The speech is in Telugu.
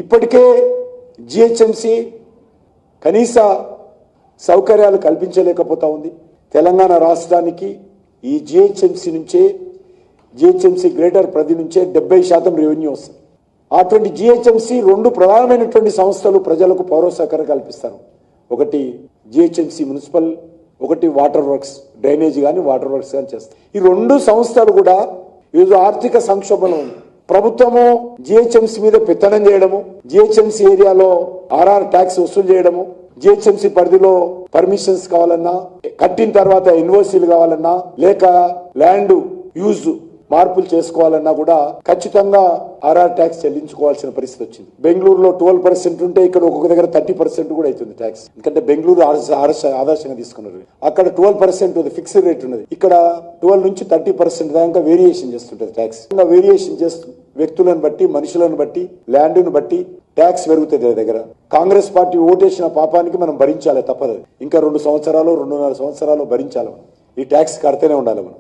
ఇప్పటికే జిహెచ్ఎంసి కనీస సౌకర్యాలు కల్పించలేకపోతా ఉంది. తెలంగాణ రాష్ట్రానికి ఈ జిహెచ్ఎంసి నుంచే జిహెచ్ఎంసి గ్రేటర్ పరిధి నుంచే 70% రెవెన్యూ వస్తుంది. అటువంటి జిహెచ్ఎంసి 2 ప్రధానమైనటువంటి సంస్థలు ప్రజలకు పౌర సౌకర్యం కల్పిస్తారు. ఒకటి జిహెచ్ఎంసి మున్సిపల్, ఒకటి వాటర్ వర్క్స్, డ్రైనేజ్ కానీ వాటర్ వర్క్స్ కానీ చేస్తారు. ఈ 2 సంస్థలు కూడా ఈరోజు ఆర్థిక సంక్షోభంలో ఉంది. ప్రభుత్వము జిహెచ్ఎంసి మీద పెత్తనం చేయడము, జిహెచ్ఎంసి ఏరియాలో ఆర్ఆర్ ట్యాక్స్ వసూలు చేయడము, జిహెచ్ఎంసి పరిధిలో పర్మిషన్స్ కావాలన్నా, కట్టిన తర్వాత ఎన్ఓసీలు కావాలన్నా, లేక ల్యాండ్ యూజ్ మార్పులు చేసుకోవాలన్నా కూడా ఖచ్చితంగా ఆర్ఆర్ ట్యాక్స్ చెల్లించుకోవాల్సిన పరిస్థితి వచ్చింది. బెంగళూరులో 12% ఉంటే ఇక్కడ ఒక్కొక్క దగ్గర 30% కూడా అవుతుంది ట్యాక్స్. ఎందుకంటే బెంగళూరు ఆదర్శంగా తీసుకున్నారు. అక్కడ 12% ఫిక్స్డ్ రేట్ ఉన్నది. ఇక్కడ 12 నుంచి 30% దాకా వేరియేషన్ చేస్తుంటది ట్యాక్స్. వేరియేషన్ చేస్తూ వ్యక్తులను బట్టి, మనుషులను బట్టి, ల్యాండ్ను బట్టి ట్యాక్స్ పెరుగుతుంది దగ్గర. కాంగ్రెస్ పార్టీ ఓటేసిన పాపానికి మనం భరించాలి, తప్పదు. ఇంకా 2 సంవత్సరాలు 2.5 సంవత్సరాలు భరించాలి. ఈ ట్యాక్స్ కడితేనే ఉండాలి మనం.